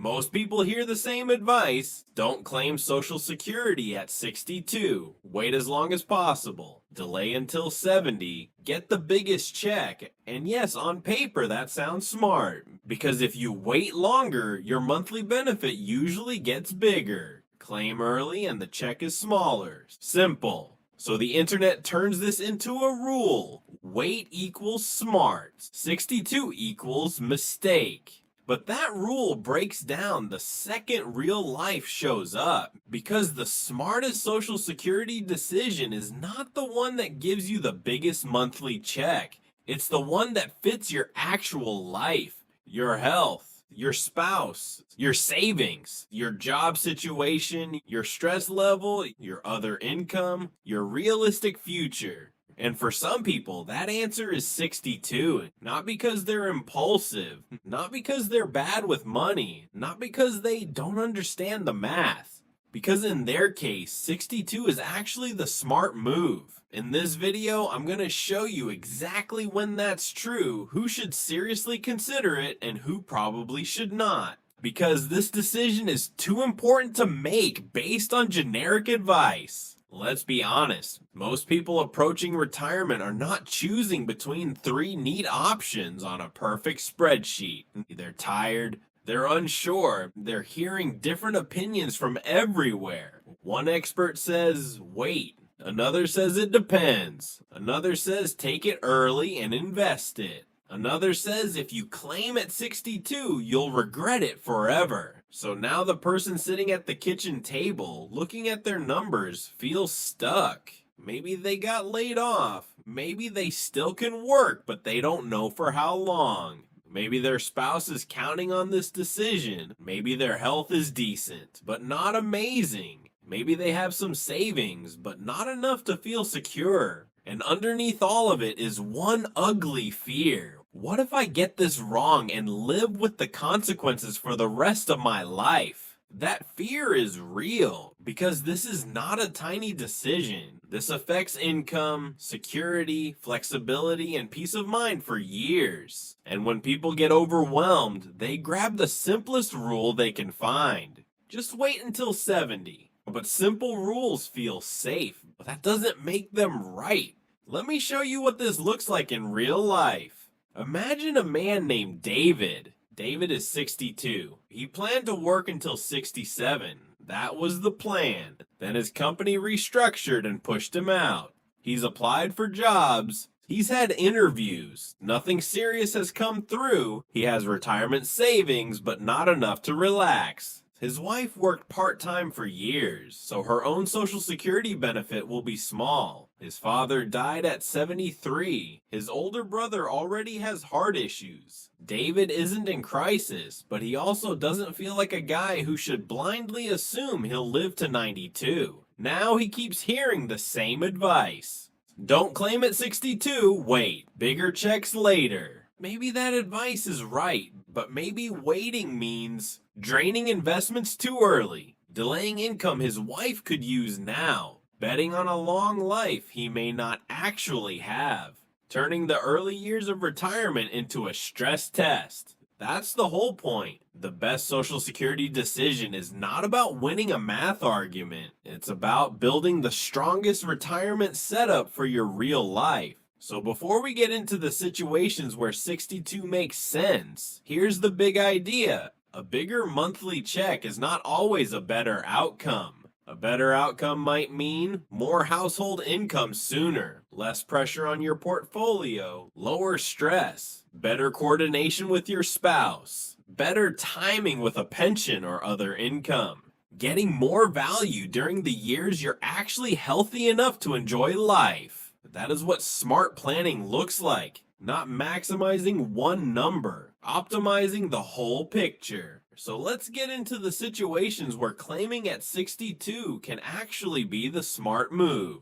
Most people hear the same advice. Don't claim Social Security at 62. Wait as long as possible. Delay until 70. Get the biggest check. And yes, on paper that sounds smart. Because if you wait longer, your monthly benefit usually gets bigger. Claim early and the check is smaller. Simple. So the internet turns this into a rule. Wait equals smart. 62 equals mistake. But that rule breaks down the second real life shows up, because the smartest Social Security decision is not the one that gives you the biggest monthly check. It's the one that fits your actual life, your health, your spouse, your savings, your job situation, your stress level, your other income, your realistic future. And for some people, that answer is 62. Not because they're impulsive, not because they're bad with money, not because they don't understand the math. Because in their case, 62 is actually the smart move. In this video, I'm going to show you exactly when that's true, who should seriously consider it, and who probably should not. Because this decision is too important to make based on generic advice. Let's be honest, most people approaching retirement are not choosing between three neat options on a perfect spreadsheet. They're tired, they're unsure, they're hearing different opinions from everywhere. One expert says, wait. Another says it depends. Another says take it early and invest it. Another says if you claim at 62, you'll regret it forever. So now the person sitting at the kitchen table, looking at their numbers, feels stuck. Maybe they got laid off. Maybe they still can work, but they don't know for how long. Maybe their spouse is counting on this decision. Maybe their health is decent, but not amazing. Maybe they have some savings, but not enough to feel secure. And underneath all of it is one ugly fear. What if I get this wrong and live with the consequences for the rest of my life? That fear is real, because this is not a tiny decision. This affects income, security, flexibility, and peace of mind for years. And when people get overwhelmed, they grab the simplest rule they can find. Just wait until 70. But simple rules feel safe, but that doesn't make them right. Let me show you what this looks like in real life. Imagine a man named David. David is 62. He planned to work until 67. That was the plan. Then his company restructured and pushed him out. He's applied for jobs. He's had interviews. Nothing serious has come through. He has retirement savings, but not enough to relax. His wife worked part-time for years, so her own Social Security benefit will be small. His father died at 73. His older brother already has heart issues. David isn't in crisis, but he also doesn't feel like a guy who should blindly assume he'll live to 92. Now he keeps hearing the same advice. Don't claim at 62, wait, bigger checks later. Maybe that advice is right, but maybe waiting means draining investments too early, delaying income his wife could use now, betting on a long life he may not actually have, turning the early years of retirement into a stress test. That's the whole point. The best Social Security decision is not about winning a math argument. It's about building the strongest retirement setup for your real life. So before we get into the situations where 62 makes sense, here's the big idea. A bigger monthly check is not always a better outcome. A better outcome might mean more household income sooner, less pressure on your portfolio, lower stress, better coordination with your spouse, better timing with a pension or other income, getting more value during the years you're actually healthy enough to enjoy life. That is what smart planning looks like. Not maximizing one number, optimizing the whole picture. So let's get into the situations where claiming at 62 can actually be the smart move.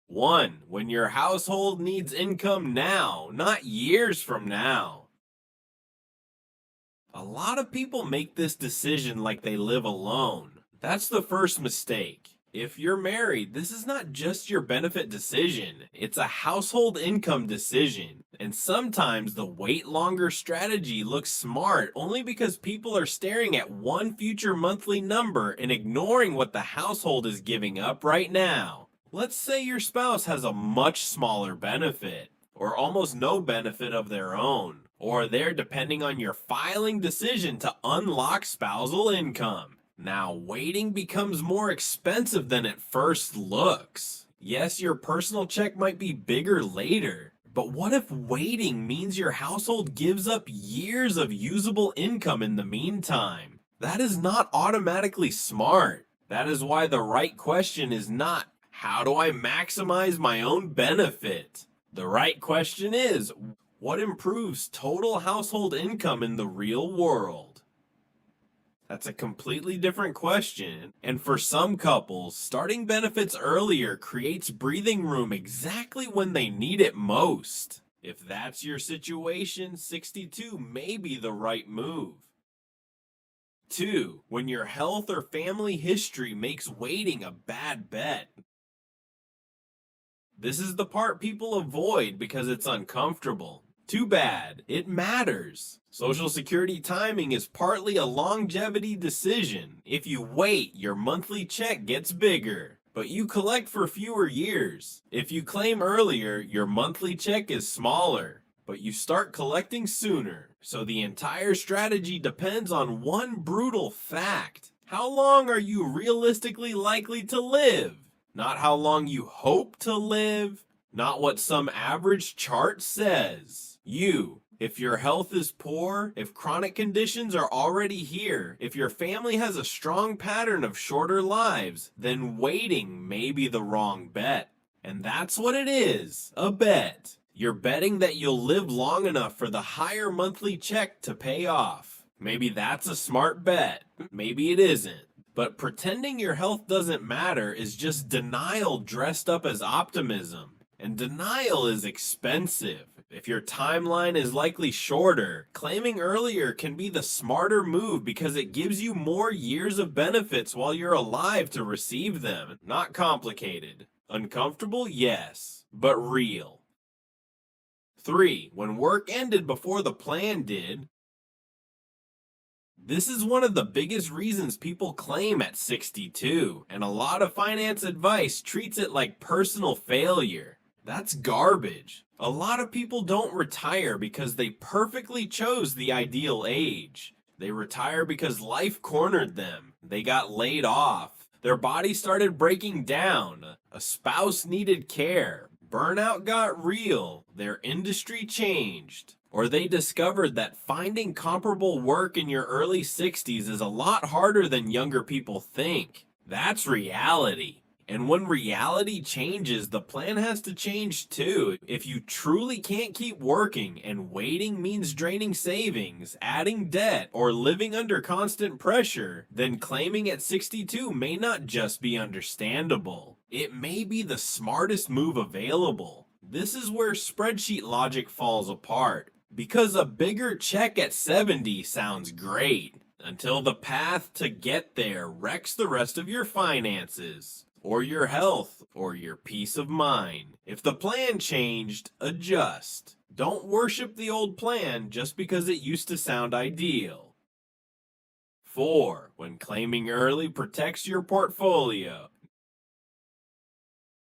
1. When your household needs income now, not years from now. A lot of people make this decision like they live alone. That's the first mistake. If you're married, this is not just your benefit decision, it's a household income decision. And sometimes the wait longer strategy looks smart only because people are staring at one future monthly number and ignoring what the household is giving up right now. Let's say your spouse has a much smaller benefit, or almost no benefit of their own, or they're depending on your filing decision to unlock spousal income. Now, waiting becomes more expensive than it first looks. Yes, your personal check might be bigger later, but what if waiting means your household gives up years of usable income in the meantime? That is not automatically smart. That is why the right question is not, how do I maximize my own benefit? The right question is, what improves total household income in the real world? That's a completely different question, and for some couples, starting benefits earlier creates breathing room exactly when they need it most. If that's your situation, 62 may be the right move. 2. When your health or family history makes waiting a bad bet. This is the part people avoid because it's uncomfortable. Too bad, it matters. Social Security timing is partly a longevity decision. If you wait, your monthly check gets bigger, but you collect for fewer years. If you claim earlier, your monthly check is smaller, but you start collecting sooner. So the entire strategy depends on one brutal fact. How long are you realistically likely to live? Not how long you hope to live, not what some average chart says. If your health is poor, if chronic conditions are already here, if your family has a strong pattern of shorter lives, then waiting may be the wrong bet. And that's what it is, a bet. You're betting that you'll live long enough for the higher monthly check to pay off. Maybe that's a smart bet, maybe it isn't. But pretending your health doesn't matter is just denial dressed up as optimism. And denial is expensive. If your timeline is likely shorter, claiming earlier can be the smarter move because it gives you more years of benefits while you're alive to receive them. Not complicated. Uncomfortable? Yes, but real. 3. When work ended before the plan did. This is one of the biggest reasons people claim at 62, and a lot of finance advice treats it like personal failure. That's garbage. A lot of people don't retire because they perfectly chose the ideal age. They retire because life cornered them. They got laid off. Their body started breaking down. A spouse needed care. Burnout got real. Their industry changed. Or they discovered that finding comparable work in your early 60s is a lot harder than younger people think. That's reality. And when reality changes, the plan has to change too. If you truly can't keep working and waiting means draining savings, adding debt, or living under constant pressure, then claiming at 62 may not just be understandable. It may be the smartest move available. This is where spreadsheet logic falls apart. Because a bigger check at 70 sounds great, until the path to get there wrecks the rest of your finances, or your health, or your peace of mind. If the plan changed, adjust. Don't worship the old plan just because it used to sound ideal. 4. When claiming early protects your portfolio.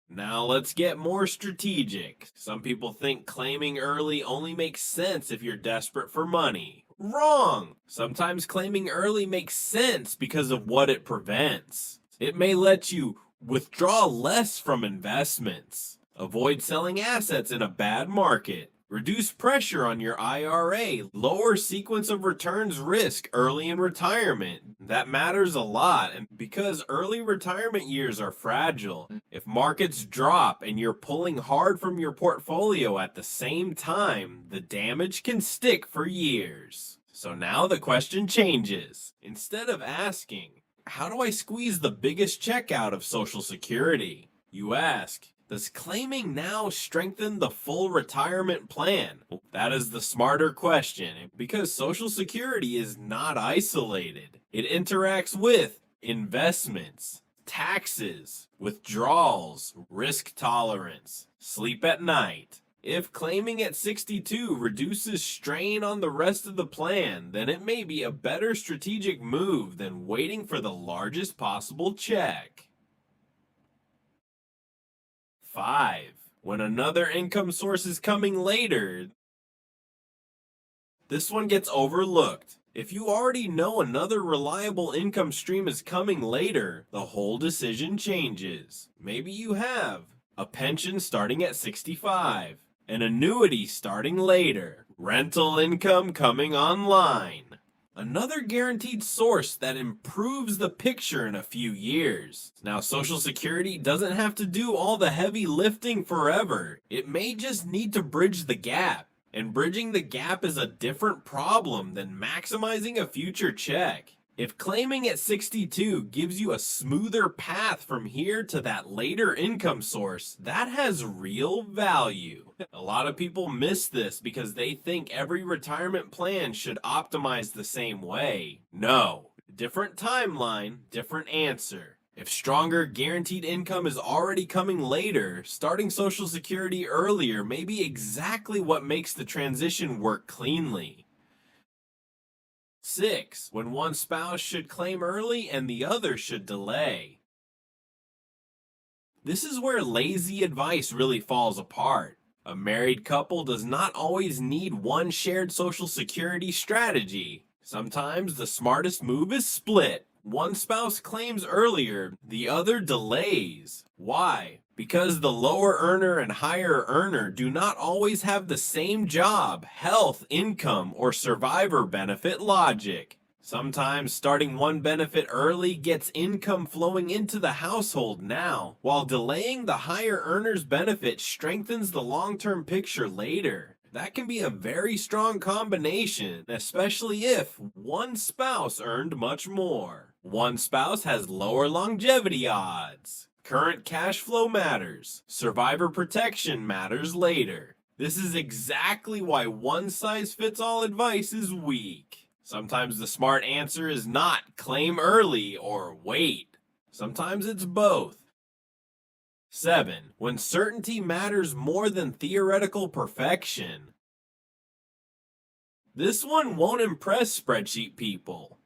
Now let's get more strategic. Some people think claiming early only makes sense if you're desperate for money. Wrong! Sometimes claiming early makes sense because of what it prevents. It may let you withdraw less from investments, avoid selling assets in a bad market, reduce pressure on your IRA, lower sequence of returns risk early in retirement. That matters a lot, and because early retirement years are fragile, if markets drop and you're pulling hard from your portfolio at the same time, the damage can stick for years. So now the question changes. Instead of asking, how do I squeeze the biggest check out of Social Security? You ask, does claiming now strengthen the full retirement plan? That is the smarter question, because Social Security is not isolated. It interacts with investments, taxes, withdrawals, risk tolerance, sleep at night. If claiming at 62 reduces strain on the rest of the plan, then it may be a better strategic move than waiting for the largest possible check. 5. When another income source is coming later. This one gets overlooked. If you already know another reliable income stream is coming later, the whole decision changes. Maybe you have a pension starting at 65, an annuity starting later, rental income coming online, another guaranteed source that improves the picture in a few years. Now, Social Security doesn't have to do all the heavy lifting forever. It may just need to bridge the gap. And bridging the gap is a different problem than maximizing a future check. If claiming at 62 gives you a smoother path from here to that later income source, that has real value. A lot of people miss this because they think every retirement plan should optimize the same way. No, different timeline, different answer. If stronger guaranteed income is already coming later, starting Social Security earlier may be exactly what makes the transition work cleanly. 6. When one spouse should claim early and the other should delay. This is where lazy advice really falls apart. A married couple does not always need one shared Social Security strategy. Sometimes the smartest move is split. One spouse claims earlier, the other delays. Why? Because the lower earner and higher earner do not always have the same job, health, income, or survivor benefit logic. Sometimes starting one benefit early gets income flowing into the household now, while delaying the higher earner's benefit strengthens the long-term picture later. That can be a very strong combination, especially if one spouse earned much more. One spouse has lower longevity odds. Current cash flow matters. Survivor protection matters later. This is exactly why one-size-fits-all advice is weak. Sometimes the smart answer is not claim early or wait. Sometimes it's both. 7. When certainty matters more than theoretical perfection. This one won't impress spreadsheet people.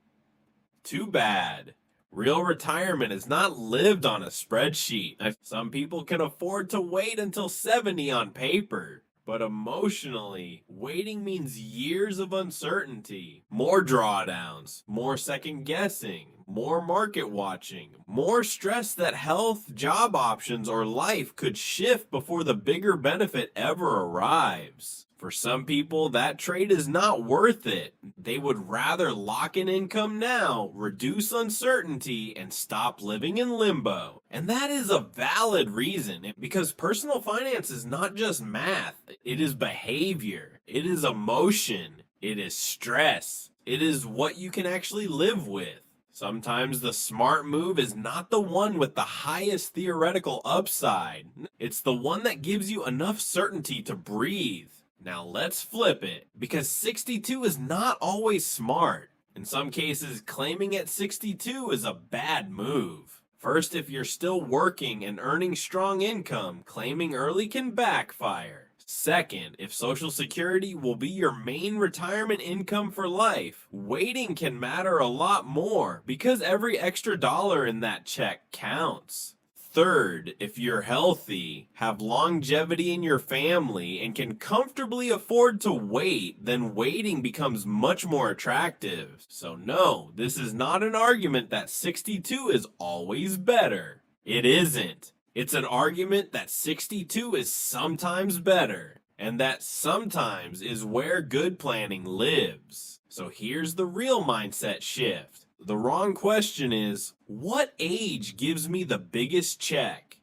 Too bad. Real retirement is not lived on a spreadsheet. Some people can afford to wait until 70 on paper. But emotionally, waiting means years of uncertainty, more drawdowns, more second guessing, more market watching, more stress that health, job options, or life could shift before the bigger benefit ever arrives. For some people, that trade is not worth it. They would rather lock in income now, reduce uncertainty, and stop living in limbo. And that is a valid reason, because personal finance is not just math. It is behavior. It is emotion. It is stress. It is what you can actually live with. Sometimes the smart move is not the one with the highest theoretical upside. It's the one that gives you enough certainty to breathe. Now let's flip it, because 62 is not always smart. In some cases, claiming at 62 is a bad move. First, if you're still working and earning strong income, claiming early can backfire. Second, if Social Security will be your main retirement income for life, waiting can matter a lot more because every extra dollar in that check counts. Third, if you're healthy, have longevity in your family, and can comfortably afford to wait, then waiting becomes much more attractive. So no, this is not an argument that 62 is always better. It isn't. It's an argument that 62 is sometimes better, and that sometimes is where good planning lives. So here's the real mindset shift. The wrong question is, what age gives me the biggest check?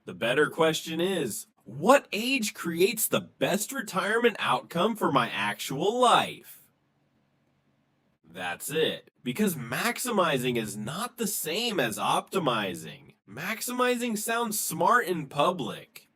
The better question is, what age creates the best retirement outcome for my actual life? That's it. Because maximizing is not the same as optimizing. Maximizing sounds smart in public.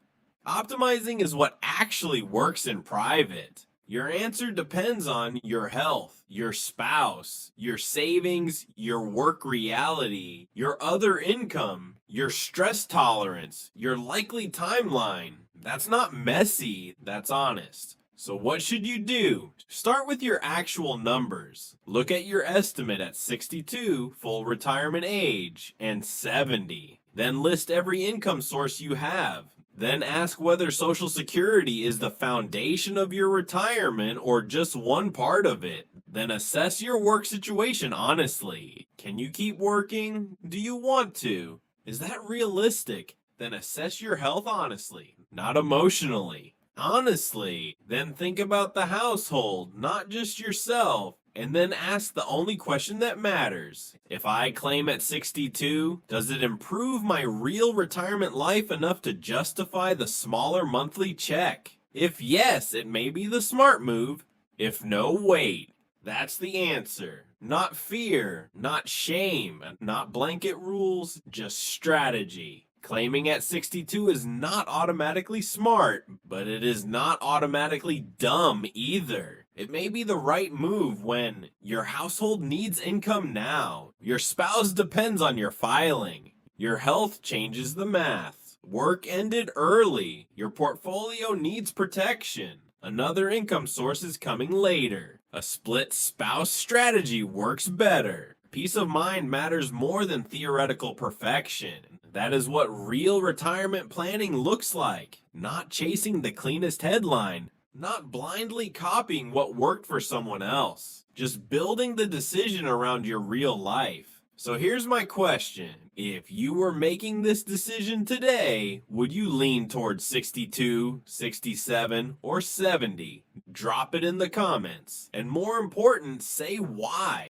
Optimizing is what actually works in private. Your answer depends on your health, your spouse, your savings, your work reality, your other income, your stress tolerance, your likely timeline. That's not messy, that's honest. So what should you do? Start with your actual numbers. Look at your estimate at 62, full retirement age, and 70. Then list every income source you have. Then ask whether Social Security is the foundation of your retirement or just one part of it. Then assess your work situation honestly. Can you keep working? Do you want to? Is that realistic? Then assess your health honestly, not emotionally. Honestly, then think about the household, not just yourself. And then ask the only question that matters. If I claim at 62, does it improve my real retirement life enough to justify the smaller monthly check? If yes, it may be the smart move. If no, wait. That's the answer. Not fear, not shame, not blanket rules, just strategy. Claiming at 62 is not automatically smart, but it is not automatically dumb either. It may be the right move when your household needs income now, your spouse depends on your filing, your health changes the math, work ended early, your portfolio needs protection, another income source is coming later, a split spouse strategy works better. Peace of mind matters more than theoretical perfection. That is what real retirement planning looks like. Not chasing the cleanest headline, not blindly copying what worked for someone else. Just building the decision around your real life. So here's my question. If you were making this decision today, would you lean towards 62, 67, or 70? Drop it in the comments. And more important, say why.